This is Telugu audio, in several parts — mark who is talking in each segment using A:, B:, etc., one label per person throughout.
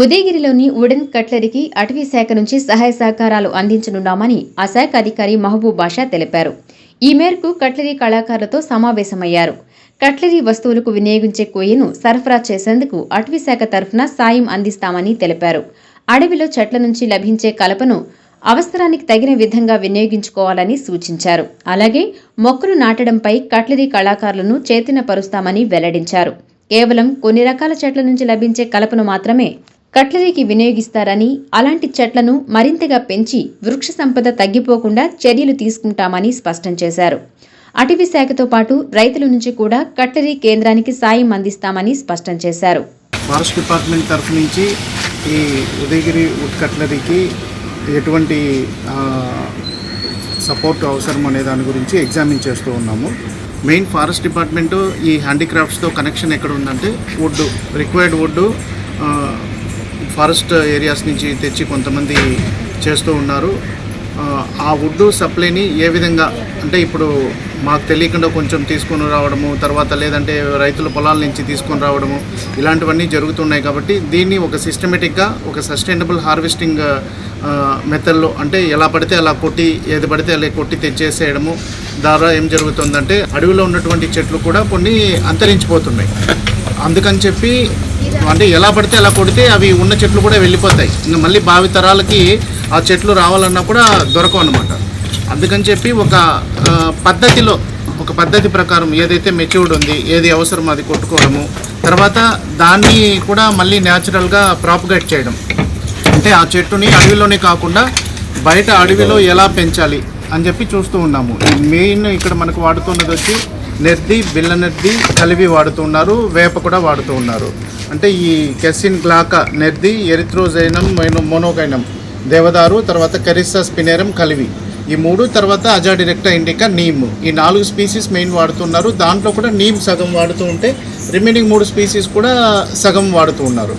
A: ఉదయగిరిలోని వుడెన్ కట్లరీకి అటవీ శాఖ నుంచి సహాయ సహకారాలు అందించనున్నామని ఆ శాఖ అధికారి మహబూబ్ బాషా తెలిపారు. ఈ మేరకు కట్లరీ కళాకారులతో సమావేశమయ్యారు. కట్లరీ వస్తువులకు వినియోగించే కొయ్యను సరఫరా చేసేందుకు అటవీ శాఖ తరఫున సాయం అందిస్తామని తెలిపారు. అడవిలో చెట్ల నుంచి లభించే కలపను అవసరానికి తగిన విధంగా వినియోగించుకోవాలని సూచించారు. అలాగే మొక్కలు నాటడంపై కట్లరీ కళాకారులను చైతన్యపరుస్తామని వెల్లడించారు. కేవలం కొన్ని రకాల చెట్ల నుంచి లభించే కలపను మాత్రమే కట్లరీకి వినియోగిస్తారని, అలాంటి చెట్లను మరింతగా పెంచి వృక్ష సంపద తగ్గిపోకుండా చర్యలు తీసుకుంటామని స్పష్టం చేశారు. అటవీ శాఖతో పాటు రైతుల నుంచి కూడా కట్లరీ కేంద్రానికి సాయం అందిస్తామని స్పష్టం చేశారు.
B: ఫారెస్ట్ డిపార్ట్మెంట్ తరఫు నుంచి ఈ ఉదయగిరి వుడ్ కట్లరీకి ఎటువంటి సపోర్ట్ అవసరం అనే దాని గురించి ఎగ్జామిన్ చేస్తూ ఉన్నాము. మెయిన్ ఫారెస్ట్ డిపార్ట్మెంటు ఈ హ్యాండీక్రాఫ్ట్స్తో కనెక్షన్ ఎక్కడ ఉందంటే wood required wood forest areas నుంచి తెచ్చి కొంతమంది చేస్తూ ఉన్నారు. ఆ వుడ్ సప్లైని ఏ విధంగా అంటే ఇప్పుడు మాకు తెలియకుండా కొంచెం తీసుకొని రావడము, తర్వాత లేదంటే రైతుల పొలాల నుంచి తీసుకొని రావడము, ఇలాంటివన్నీ జరుగుతున్నాయి. కాబట్టి దీన్ని ఒక సిస్టమేటిక్గా ఒక సస్టైనబుల్ హార్వెస్టింగ్ మెథడ్లో అంటే ఎలా పడితే అలా కొట్టి ఏది పడితే అలా కొట్టి తెచ్చేసేయడము ద్వారా ఏం జరుగుతుందంటే అడవిలో ఉన్నటువంటి చెట్లు కూడా కొన్ని అంతరించిపోతున్నాయి. అందుకని చెప్పి అంటే ఎలా పడితే అలా కొడితే అవి ఉన్న చెట్లు కూడా వెళ్ళిపోతాయి. ఇంకా మళ్ళీ భావితరాలకి ఆ చెట్లు రావాలన్నా కూడా దొరకవు అన్నమాట. అందుకని చెప్పి ఒక పద్ధతి ప్రకారం ఏదైతే మెచ్యూర్డ్ ఉంది, ఏది అవసరం అది కొట్టుకోవడము, తర్వాత దాన్ని కూడా మళ్ళీ న్యాచురల్గా ప్రాపగేట్ చేయడం. అంటే ఆ చెట్టుని అడవిలోనే కాకుండా బయట అడవిలో ఎలా పెంచాలి అని చెప్పి చూస్తూ ఉన్నాము. మెయిన్ ఇక్కడ మనకు వాడుతున్నది వచ్చి నెర్ది, బిల్ల నెర్ది, కలివి వాడుతున్నారు, వేప కూడా వాడుతూ ఉన్నారు. అంటే ఈ కెసిన్ గ్లాకా నెర్ది, ఎరిథ్రోజైనం, మోనోకైనం, దేవదారు, తర్వాత కెరిస్సా స్పినేరం, కలివి, ఈ మూడు, తర్వాత అజాడిరెక్టా ఇండికా, నీమ్, ఈ 4 స్పీసీస్ మెయిన్ వాడుతున్నారు. దాంట్లో కూడా నీమ్ సగం వాడుతూ ఉంటే రిమైనింగ్ 3 స్పీసీస్ కూడా సగం వాడుతూ ఉన్నారు.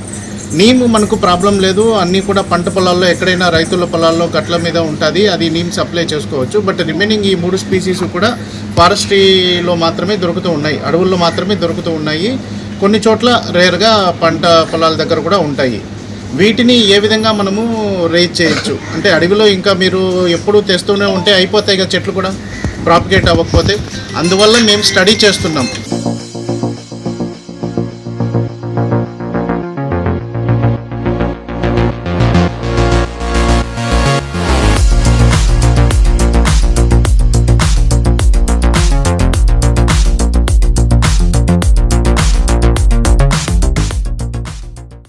B: నీమ్ మనకు ప్రాబ్లం లేదు, అన్నీ కూడా పంట పొలాల్లో ఎక్కడైనా రైతుల పొలాల్లో గట్ల మీద ఉంటుంది, అది నీమ్ సప్లై చేసుకోవచ్చు. బట్ రిమైనింగ్ ఈ 3 స్పీసీస్ కూడా ఫారెస్ట్రీలో మాత్రమే దొరుకుతూ ఉన్నాయి, అడవుల్లో మాత్రమే దొరుకుతూ ఉన్నాయి. కొన్ని చోట్ల రేర్గా పంట పొలాల దగ్గర కూడా ఉంటాయి. వీటిని ఏ విధంగా మనము రేజ్ చేయొచ్చు అంటే అడవిలో ఇంకా మీరు ఎప్పుడు తెస్తూనే ఉంటే అయిపోతాయి కదా చెట్లు కూడా ప్రాపగేట్ అవ్వకపోతే. అందువల్ల మేము స్టడీ చేస్తున్నాం.